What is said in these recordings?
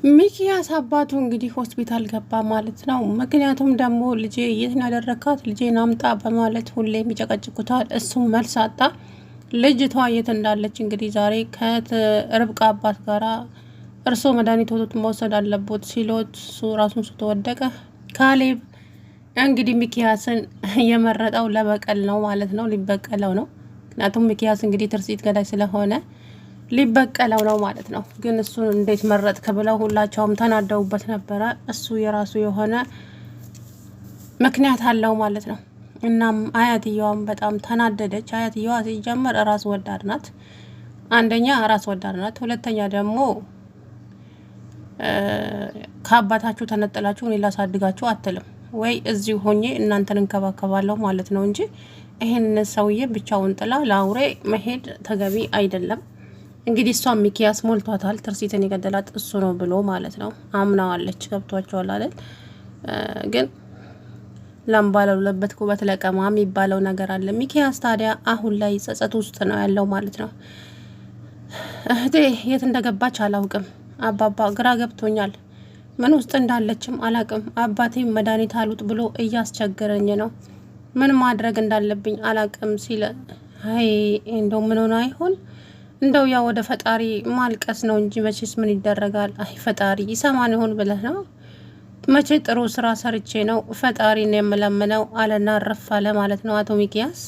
ሚኪያስ አባቱ እንግዲህ ሆስፒታል ገባ ማለት ነው። ምክንያቱም ደግሞ ልጄ የት ያደረካት ልጄን አምጣ በማለት ሁሌም ይጨቀጭቁታል። እሱም መልስ አጣ። ልጅቷ የት እንዳለች እንግዲህ ዛሬ ከርብቃ አባት ጋራ እርሶ መድኃኒት ወቶት መውሰድ አለቦት ሲሎት እሱ ራሱን ስተወደቀ ካሌብ እንግዲህ ሚኪያስን የመረጠው ለበቀል ነው ማለት ነው። ሊበቀለው ነው። ምክንያቱም ሚኪያስ እንግዲህ ትርሲት ገዳይ ስለሆነ ሊበቀለው ነው ማለት ነው። ግን እሱን እንዴት መረጥክ ብለው ሁላቸውም ተናደውበት ነበረ። እሱ የራሱ የሆነ ምክንያት አለው ማለት ነው። እናም አያትየዋም በጣም ተናደደች። አያትየዋ ሲጀመር ራስ ወዳድ ናት። አንደኛ ራስ ወዳድ ናት፣ ሁለተኛ ደግሞ ከአባታችሁ ተነጥላችሁ እኔ ላሳድጋችሁ አትልም ወይ እዚሁ ሆኜ እናንተን እንከባከባለሁ ማለት ነው እንጂ ይሄን ሰውዬ ብቻውን ጥላ ለአውሬ መሄድ ተገቢ አይደለም። እንግዲህ እሷም ሚኪያስ ሞልቷታል። ትርሲትን የገደላት እሱ ነው ብሎ ማለት ነው አምናዋለች። ገብቷቸዋል አይደል? ግን ላምባለውለበት ኩበት ለቀማ የሚባለው ነገር አለ። ሚኪያስ ታዲያ አሁን ላይ ጸጸት ውስጥ ነው ያለው ማለት ነው። እህቴ የት እንደገባች አላውቅም። አባባ ግራ ገብቶኛል። ምን ውስጥ እንዳለችም አላውቅም። አባቴ መድኃኒት አሉጥ ብሎ እያስቸገረኝ ነው። ምን ማድረግ እንዳለብኝ አላውቅም ሲለ አይ እንደው ምን ሆነ አይሆን እንደው ያ ወደ ፈጣሪ ማልቀስ ነው እንጂ መቼስ ምን ይደረጋል። አይ ፈጣሪ ይሰማን ይሆን ብለህ ነው? መቼ ጥሩ ስራ ሰርቼ ነው ፈጣሪን የምለምነው አለና ረፍ አለ ማለት ነው አቶ ሚኪያስ።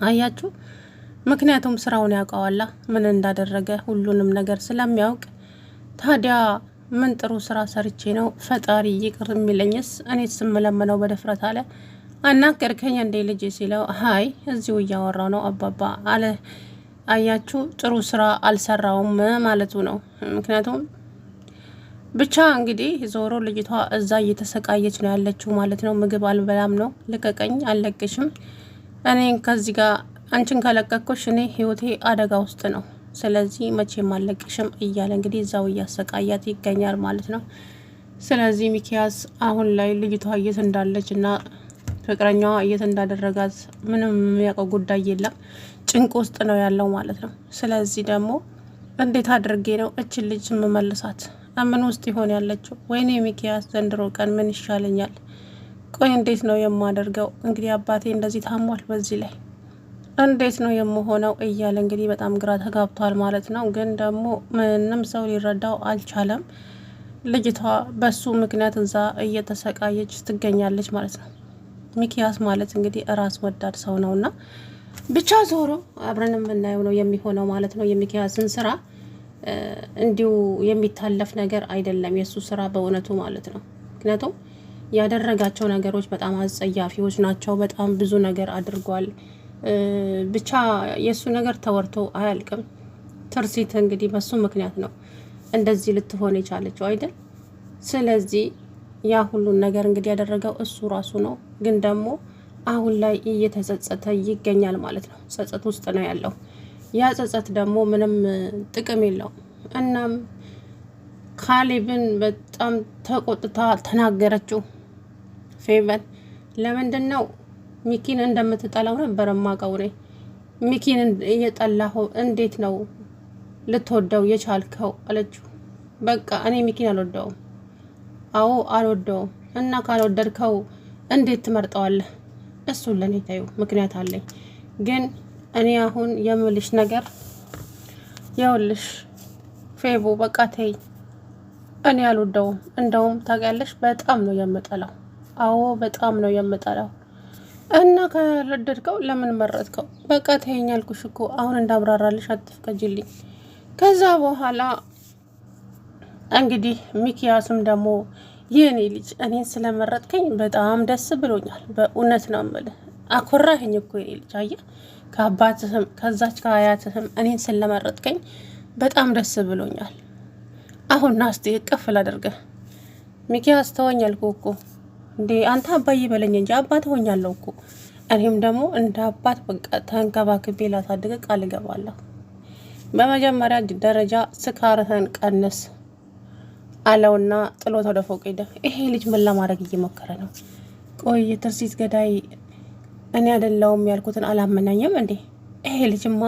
አያችሁ፣ ምክንያቱም ስራውን ያውቀዋላ ምን እንዳደረገ ሁሉንም ነገር ስለሚያውቅ። ታዲያ ምን ጥሩ ስራ ሰርቼ ነው ፈጣሪ ይቅር የሚለኝስ? እኔ ስምለምነው በድፍረት አለ። አናገርከኝ እንዴ ልጅ ሲለው አይ እዚሁ እያወራው ነው አባባ አለ። አያችሁ ጥሩ ስራ አልሰራውም ማለቱ ነው። ምክንያቱም ብቻ እንግዲህ ዞሮ ልጅቷ እዛ እየተሰቃየች ነው ያለችው ማለት ነው። ምግብ አልበላም ነው፣ ልቀቀኝ፣ አልለቅሽም፣ እኔ ከዚህ ጋር አንቺን ከለቀኩሽ እኔ ህይወቴ አደጋ ውስጥ ነው፣ ስለዚህ መቼም አልለቅሽም እያለ እንግዲህ እዛው እያሰቃያት ይገኛል ማለት ነው። ስለዚህ ሚኪያስ አሁን ላይ ልጅቷ የት እንዳለች እና ፍቅረኛዋ የት እንዳደረጋት ምንም የሚያውቀው ጉዳይ የለም። ጭንቅ ውስጥ ነው ያለው ማለት ነው። ስለዚህ ደግሞ እንዴት አድርጌ ነው እችን ልጅ የምመልሳት? ምን ውስጥ ይሆን ያለችው? ወይኔ ሚኪያስ ዘንድሮ ቀን ምን ይሻለኛል? ቆይ እንዴት ነው የማደርገው? እንግዲህ አባቴ እንደዚህ ታሟል፣ በዚህ ላይ እንዴት ነው የምሆነው እያለ እንግዲህ በጣም ግራ ተጋብቷል ማለት ነው። ግን ደግሞ ምንም ሰው ሊረዳው አልቻለም። ልጅቷ በሱ ምክንያት እዛ እየተሰቃየች ትገኛለች ማለት ነው። ሚኪያስ ማለት እንግዲህ ራስ ወዳድ ሰው ነውና ብቻ ዞሮ አብረን የምናየው ነው የሚሆነው ማለት ነው። የሚኪያስን ስራ እንዲሁ የሚታለፍ ነገር አይደለም የሱ ስራ በእውነቱ ማለት ነው። ምክንያቱም ያደረጋቸው ነገሮች በጣም አጸያፊዎች ናቸው። በጣም ብዙ ነገር አድርጓል። ብቻ የሱ ነገር ተወርቶ አያልቅም። ትርሲት እንግዲህ በሱ ምክንያት ነው እንደዚህ ልትሆን የቻለችው አይደል? ስለዚህ ያ ሁሉን ነገር እንግዲህ ያደረገው እሱ ራሱ ነው። ግን ደግሞ አሁን ላይ እየተጸጸተ ይገኛል ማለት ነው። ጸጸት ውስጥ ነው ያለው። ያ ጸጸት ደግሞ ምንም ጥቅም የለውም። እናም ካሌብን በጣም ተቆጥታ ተናገረችው። ፌቨን ለምንድን ነው ሚኪን እንደምትጠላው ነበር ማቀው ነኝ። ሚኪን እየጠላሁ እንዴት ነው ልትወደው የቻልከው አለችው። በቃ እኔ ሚኪን አልወደውም። አዎ አልወደውም። እና ካልወደድከው እንዴት ትመርጠዋለህ? እሱን ለኔ ታዩ፣ ምክንያት አለኝ። ግን እኔ አሁን የምልሽ ነገር ያውልሽ ፌቡ በቃ ተይ፣ እኔ አልወደውም። እንደውም ታውቂያለሽ በጣም ነው የምጠላው። አዎ በጣም ነው የምጠላው። እና ካልወደድከው ለምን መረጥከው? በቃ ተይኝ አልኩሽ እኮ። አሁን እንዳብራራልሽ አትፍቀጂልኝ። ከዛ በኋላ እንግዲህ ሚኪያስም ደግሞ የኔ ልጅ እኔን ስለመረጥከኝ በጣም ደስ ብሎኛል። በእውነት ነው የምልህ፣ አኮራኸኝ እኮ የኔ ልጅ። አየህ ከአባትህም ከዛች ከአያትህም እኔን ስለመረጥከኝ በጣም ደስ ብሎኛል። አሁን ና እስቲ እቅፍ ላድርግህ። ሚኪያስ ተወኝ አልኩህ እኮ እንዴ! አንተ አባዬ በለኝ እንጂ አባት ሆኛለሁ እኮ። እኔም ደግሞ እንደ አባት በቃ ተንከባክቤ ላሳድግህ ቃል እገባለሁ። በመጀመሪያ ደረጃ ስካርህን ቀንስ አለውና ጥሎት ወደ ፎቅ ሄደ። ይሄ ልጅ ምን ለማድረግ እየሞከረ ነው? ቆይ ትርሲት ገዳይ እኔ አይደለሁም ያልኩትን አላመናኝም እንዴ? ይሄ ልጅማ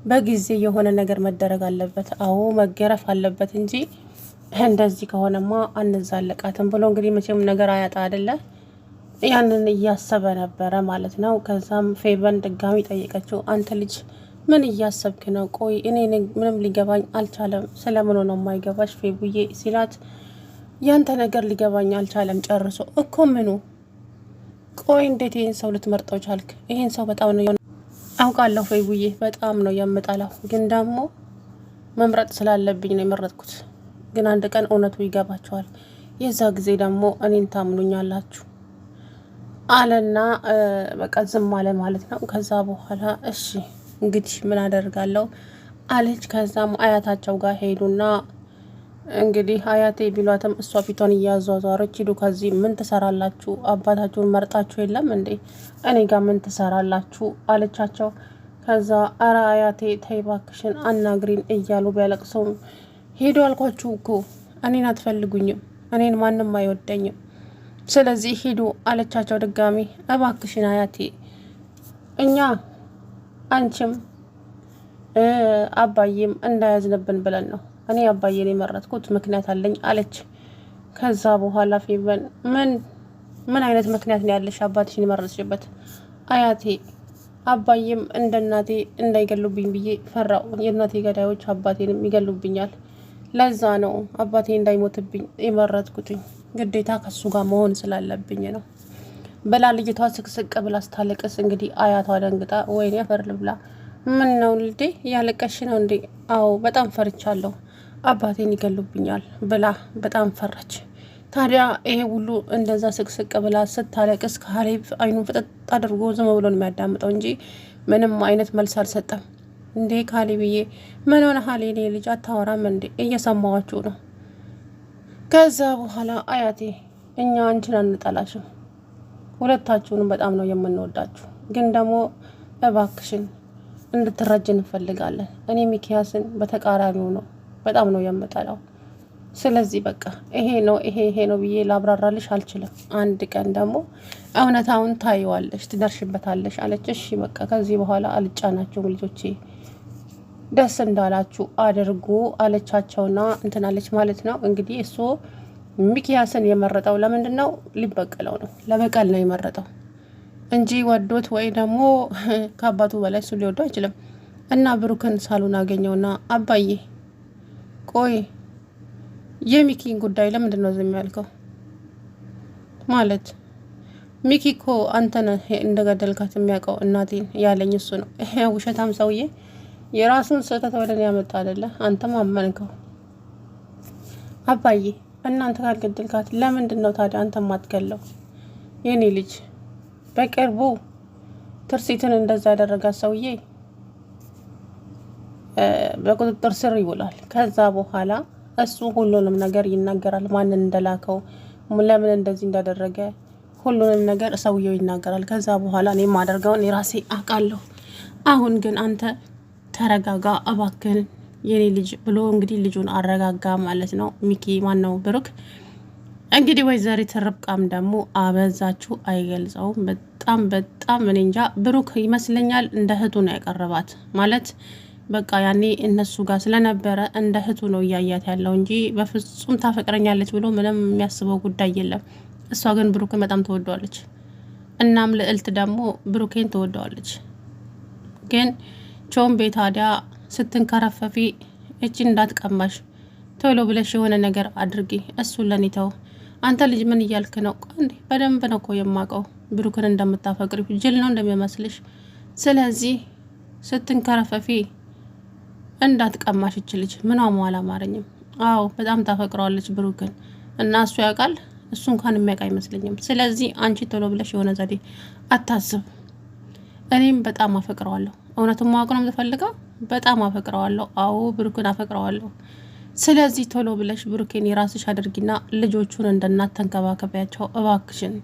በጊዜ የሆነ ነገር መደረግ አለበት። አዎ መገረፍ አለበት እንጂ እንደዚህ ከሆነማ አንዛለቃትም ብሎ እንግዲህ መቼም ነገር አያጣ አይደለ? ያንን እያሰበ ነበረ ማለት ነው። ከዛም ፌቨን ድጋሚ ጠየቀችው። አንተ ልጅ ምን እያሰብክ ነው? ቆይ እኔ ምንም ሊገባኝ አልቻለም። ስለምን ነው የማይገባሽ ፌቡዬ ሲላት፣ ያንተ ነገር ሊገባኝ አልቻለም ጨርሶ እኮ ምኑ? ቆይ እንዴት ይህን ሰው ልትመርጠው ቻልክ? ይህን ሰው በጣም ነው አውቃለሁ ፌቡዬ፣ በጣም ነው የምጠላው፣ ግን ደግሞ መምረጥ ስላለብኝ ነው የመረጥኩት። ግን አንድ ቀን እውነቱ ይገባቸዋል። የዛ ጊዜ ደግሞ እኔን ታምኑኛላችሁ አለና በቃ ዝም አለ ማለት ነው። ከዛ በኋላ እሺ እንግዲህ ምን አደርጋለሁ አለች። ከዛም አያታቸው ጋር ሄዱና እንግዲህ አያቴ ቢሏትም እሷ ፊቷን እያዟዟረች ሂዱ ከዚህ ምን ትሰራላችሁ? አባታችሁን መርጣችሁ የለም እንዴ? እኔ ጋር ምን ትሰራላችሁ አለቻቸው። ከዛ አረ አያቴ ተይ እባክሽን አናግሪን እያሉ ቢያለቅሰውም ሄዱ አልኳችሁ እኮ እኔን አትፈልጉኝም፣ እኔን ማንም አይወደኝም፣ ስለዚህ ሂዱ አለቻቸው ድጋሚ። እባክሽን አያቴ እኛ አንቺም አባዬም እንዳያዝንብን ብለን ነው፣ እኔ አባዬን የመረጥኩት ምክንያት አለኝ አለች። ከዛ በኋላ ፌቨን ምን አይነት ምክንያት ነው ያለሽ አባትሽን የመረጥሽበት? አያቴ አባዬም እንደ እናቴ እንዳይገሉብኝ ብዬ ፈራው። የእናቴ ገዳዮች አባቴንም ይገሉብኛል። ለዛ ነው አባቴ እንዳይሞትብኝ የመረጥኩትኝ። ግዴታ ከሱ ጋር መሆን ስላለብኝ ነው ብላ ልጅቷ ስቅስቅ ብላ ስታለቅስ እንግዲህ አያቷ ደንግጣ ወይኔ አፈር ልብላ፣ ምን ነው ልዴ እያለቀሽ ነው እንዴ? አዎ በጣም ፈርቻለሁ፣ አባቴን ይገሉብኛል ብላ በጣም ፈራች። ታዲያ ይሄ ሁሉ እንደዛ ስቅስቅ ብላ ስታለቅስ ካሌብ አይኑን ፍጥጥ አድርጎ ዝም ብሎ ነው የሚያዳምጠው እንጂ ምንም አይነት መልስ አልሰጠም። እንዴ ካሌብዬ ምን ሆነ? ሀሌኔ ልጅ አታወራም እንዴ? እየሰማዋችሁ ነው። ከዛ በኋላ አያቴ እኛ አንቺን አንጠላሽም፣ ሁለታችሁንም በጣም ነው የምንወዳችሁ፣ ግን ደግሞ እባክሽን እንድትረጅ እንፈልጋለን። እኔ ሚኪያስን በተቃራኒው ነው በጣም ነው የምጠላው። ስለዚህ በቃ ይሄ ነው ብዬ ላብራራልሽ አልችልም። አንድ ቀን ደግሞ እውነታውን ታይዋለሽ፣ ትደርሽበታለሽ አለች። እሺ በቃ ከዚህ በኋላ አልጫናችሁም ልጆቼ፣ ደስ እንዳላችሁ አድርጉ አለቻቸውና እንትናለች ማለት ነው። እንግዲህ እሱ ሚኪያስን የመረጠው ለምንድን ነው? ሊበቀለው ነው፣ ለበቀል ነው የመረጠው እንጂ ወዶት ወይ ደግሞ ከአባቱ በላይ እሱ ሊወደው አይችልም። እና ብሩክን ሳሉን አገኘውና አባዬ ቆይ የሚኪን ጉዳይ ለምንድን ነው ዝም ያልከው? ማለት ሚኪ እኮ አንተን እንደገደልካት የሚያውቀው እናቴን ያለኝ እሱ ነው። ይሄ ውሸታም ሰውዬ የራሱን ስህተት ወደን ያመጣ አይደለ? አንተም አመንከው። አባዬ እናንተ ካልገደልካት ለምንድን ነው ታዲያ አንተ ማትገለው? የኔ ልጅ በቅርቡ ትርሲትን እንደዛ ያደረጋት ሰውዬ በቁጥጥር ስር ይውላል። ከዛ በኋላ እሱ ሁሉንም ነገር ይናገራል። ማንን እንደላከው፣ ለምን እንደዚህ እንዳደረገ ሁሉንም ነገር ሰውየው ይናገራል። ከዛ በኋላ እኔ የማደርገውን የራሴ አውቃለሁ። አሁን ግን አንተ ተረጋጋ እባክህን የኔ ልጅ ብሎ እንግዲህ ልጁን አረጋጋ ማለት ነው። ሚኪ ማን ነው ብሩክ። እንግዲህ ወይዘሪት ርብቃም ደግሞ አበዛችሁ አይገልጸውም። በጣም እኔ እንጃ። ብሩክ ይመስለኛል እንደ እህቱ ነው ያቀረባት ማለት በቃ ያኔ እነሱ ጋር ስለነበረ እንደ እህቱ ነው እያያት ያለው እንጂ በፍጹም ታፈቅረኛለች ብሎ ምንም የሚያስበው ጉዳይ የለም። እሷ ግን ብሩክን በጣም ትወደዋለች። እናም ልዕልት ደግሞ ብሩኬን ትወደዋለች። ግን ቾምቤ ታዲያ ስትንከረፈፊ እችን እንዳትቀማሽ ቶሎ ብለሽ የሆነ ነገር አድርጊ፣ እሱን ለኔ ተው። አንተ ልጅ ምን እያልክ ነው? እንዴ በደንብ ነው እኮ የማውቀው ብሩክን እንደምታፈቅሪ፣ ጅል ነው እንደሚመስልሽ። ስለዚህ ስትንከረፈፊ እንዳትቀማሽ እች ልጅ ምን አሟላ አማረኝም። አዎ በጣም ታፈቅረዋለች ብሩክን እና እሱ ያውቃል። እሱ እንኳን የሚያውቅ አይመስለኝም። ስለዚህ አንቺ ቶሎ ብለሽ የሆነ ዘዴ አታስብ። እኔም በጣም አፈቅረዋለሁ። እውነቱን ማወቅ ነው የምትፈልገው? በጣም አፈቅረዋለሁ። አዎ ብሩክን አፈቅረዋለሁ። ስለዚህ ቶሎ ብለሽ ብሩኬን የራስሽ አድርጊና ልጆቹን እንደናት ተንከባከቢያቸው እባክሽን።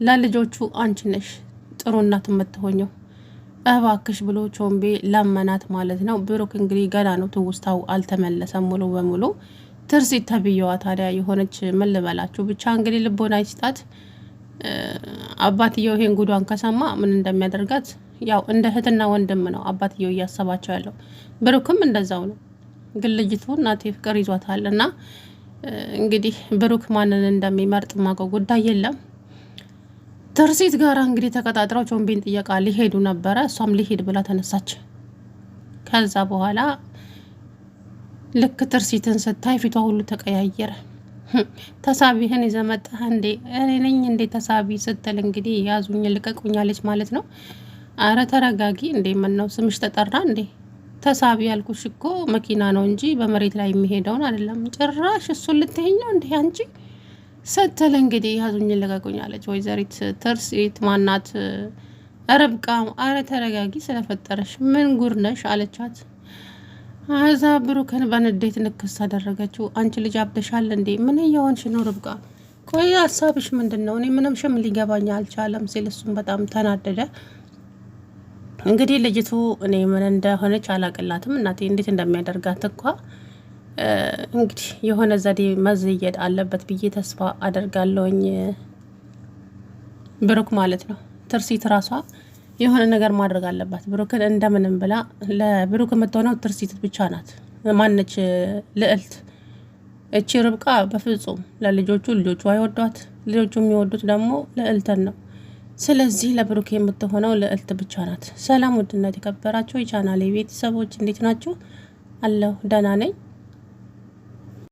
ለልጆቹ አንቺ ነሽ ጥሩ እናት የምትሆኘው እባክሽ ብሎ ቾምቤ ለመናት ማለት ነው። ብሩክ እንግዲህ ገና ነው፣ ትውስታው አልተመለሰም ሙሉ በሙሉ። ትርሲት ተብዬዋ ታዲያ የሆነች ምን ልበላችሁ ብቻ እንግዲህ ልቦና ይስጣት። አባትየው ይሄን ጉዷን ከሰማ ምን እንደሚያደርጋት ያው እንደ እህትና ወንድም ነው አባትየው እያሰባቸው ያለው። ብሩክም እንደዛው ነው። ግን ልጅቱ እናቴ ፍቅር ይዟታል እና እንግዲህ ብሩክ ማንን እንደሚመርጥ ማቀው ጉዳይ የለም። ትርሲት ጋር እንግዲህ ተቀጣጥረው ቾምቤን ጥየቃ ሊሄዱ ነበረ። እሷም ሊሄድ ብላ ተነሳች። ከዛ በኋላ ልክ ትርሲትን ስታይ ፊቷ ሁሉ ተቀያየረ። ተሳቢህን ይዘመጣህ እንዴ? እኔ ነኝ እንዴ ተሳቢ ስትል እንግዲህ ያዙኝ ልቀቁኛለች ማለት ነው። አረ ተረጋጊ እንዴ! ምን ነው ስምሽ ተጠራ እንዴ? ተሳቢ ያልኩሽ እኮ መኪና ነው እንጂ በመሬት ላይ የሚሄደውን አይደለም። ጭራሽ እሱን ልትሄኝ ነው እንዴ አንቺ ስትል እንግዲህ ያዙኝ ልቀቁኛለች። ወይዘሪት ትርሲት ማናት ርብቃ፣ አረ ተረጋጊ ስለፈጠረሽ ምን ጉር ነሽ አለቻት። አዛ ብሩክን በንዴት ንክስ አደረገችው። አንቺ ልጅ አብደሻል እንዴ? ምን እየሆንሽ ነው ርብቃ? ቆይ ሀሳብሽ ምንድን ነው? እኔ ምንም ሽም ሊገባኝ አልቻለም ሲል እሱም በጣም ተናደደ። እንግዲህ ልጅቱ እኔ ምን እንደሆነች አላቅላትም። እናቴ እንዴት እንደሚያደርጋት እንኳ እንግዲህ የሆነ ዘዴ መዘየድ አለበት ብዬ ተስፋ አደርጋለሁኝ። ብሩክ ማለት ነው። ትርሲት ራሷ የሆነ ነገር ማድረግ አለባት። ብሩክን እንደምንም ብላ ለብሩክ የምትሆነው ትርሲት ብቻ ናት። ማነች ልዕልት። እቺ ርብቃ በፍጹም ለልጆቹ አይወዷት። ልጆቹ የሚወዱት ደግሞ ልዕልትን ነው። ስለዚህ ለብሩክ የምትሆነው ልዕልት ብቻ ናት። ሰላም ውድነት የተከበራችሁ የቻናሌ ቤተሰቦች እንዴት ናችሁ? አለሁ ደህና ነኝ።